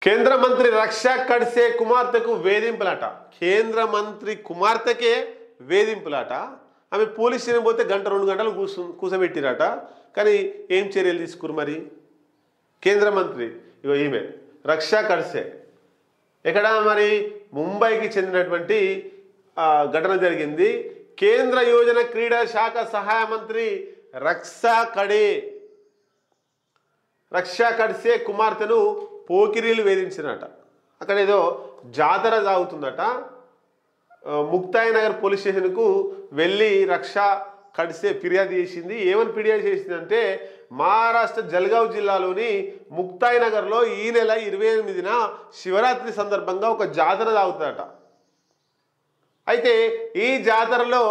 కేంద్ర మంత్రి రక్షా ఖడ్సే కుమార్తెకు వేధింపులట. కేంద్ర మంత్రి కుమార్తెకే వేధింపులట. ఆమె పోలీస్ స్టేషన్ పోతే గంట 2 గంటలు కూసబెట్టిరట. కానీ ఏం చర్యలు తీసుకురు మరి కేంద్ర మంత్రి? ఇగో ఈమె రక్షా ఖడ్సే ఎక్కడ మరి ముంబైకి చెందినటువంటి ఘటన జరిగింది. కేంద్ర యోజన క్రీడా శాఖ సహాయ మంత్రి రక్షా ఖడ్సే కుమార్తెను పోకిరీలు వేధించినట. అక్కడ ఏదో జాతర సాగుతుందట. ముక్తాయి నగర్ పోలీస్ స్టేషన్కు వెళ్ళి రక్షా ఖడ్సే ఫిర్యాదు చేసింది. ఏమని ఫిర్యాదు చేసిందంటే మహారాష్ట్ర జల్గావ్ జిల్లాలోని ముక్తాయి నగర్లో ఈ నెల 28న శివరాత్రి సందర్భంగా ఒక జాతర సాగుతుందట. అయితే ఈ జాతరలో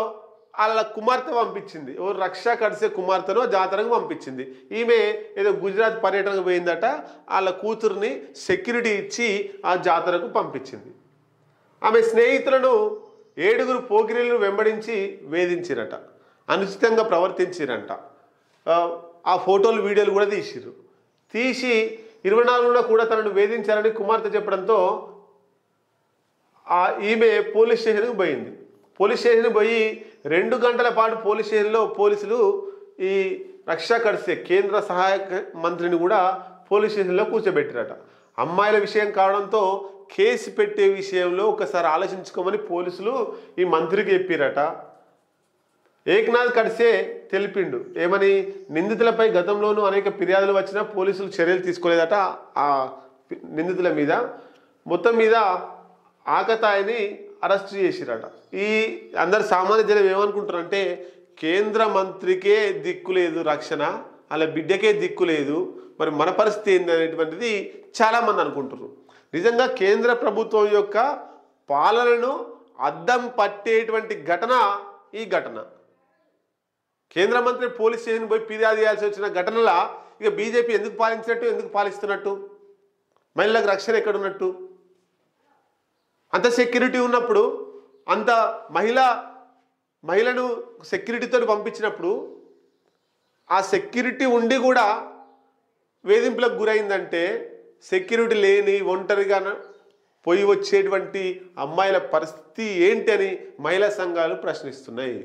వాళ్ళ కుమార్తె పంపించింది. రక్షా ఖడ్సే కుమార్తెను జాతరకు పంపించింది. ఈమె ఏదో గుజరాత్ పర్యటనకు పోయిందట. వాళ్ళ కూతుర్ని సెక్యూరిటీ ఇచ్చి ఆ జాతరకు పంపించింది. ఆమె స్నేహితులను 7 పోకిరీలను వెంబడించి వేధించిరట, అనుచితంగా ప్రవర్తించిరంట. ఆ ఫోటోలు వీడియోలు కూడా తీసి 24లో కూడా తనను వేధించారని కుమార్తె చెప్పడంతో ఈమె పోలీస్ స్టేషన్కి పోయింది. పోలీస్ స్టేషన్కి పోయి 2 గంటల పాటు పోలీస్ స్టేషన్లో పోలీసులు ఈ రక్షా ఖడ్సే కేంద్ర సహాయక మంత్రిని కూడా పోలీస్ స్టేషన్లో కూర్చోబెట్టారట. అమ్మాయిల విషయం కావడంతో కేసు పెట్టే విషయంలో ఒకసారి ఆలోచించుకోమని పోలీసులు ఈ మంత్రికి చెప్పారట. ఏక్నాథ్ ఖడ్సే తెలిపిండు ఏమని, నిందితులపై గతంలోనూ అనేక ఫిర్యాదులు వచ్చినా పోలీసులు చర్యలు తీసుకోలేదట. ఆ నిందితుల మీద మొత్తం మీద ఆకతాయిని అరెస్ట్ చేసిరట. ఈ అందరు సామాన్య జనం ఏమనుకుంటారంటే కేంద్ర మంత్రికే దిక్కు లేదు రక్షణ, అలా బిడ్డకే దిక్కు లేదు, మరి మన పరిస్థితి ఏంది అనేటువంటిది చాలామంది అనుకుంటున్నారు. నిజంగా కేంద్ర ప్రభుత్వం యొక్క పాలనను అద్దం పట్టేటువంటి ఘటన ఈ ఘటన. కేంద్ర మంత్రి పోలీస్ స్టేషన్ పోయి ఫిర్యాదు చేయాల్సి వచ్చిన ఘటనలా ఇక బీజేపీ ఎందుకు పాలించినట్టు, ఎందుకు పాలిస్తున్నట్టు, మహిళలకు రక్షణ ఎక్కడున్నట్టు? అంత సెక్యూరిటీ ఉన్నప్పుడు, అంత మహిళను సెక్యూరిటీతో పంపించినప్పుడు ఆ సెక్యూరిటీ ఉండి కూడా వేధింపులకు గురైందంటే సెక్యూరిటీ లేని ఒంటరిగా పోయి వచ్చేటువంటి అమ్మాయిల పరిస్థితి ఏంటి అని మహిళా సంఘాలు ప్రశ్నిస్తున్నాయి.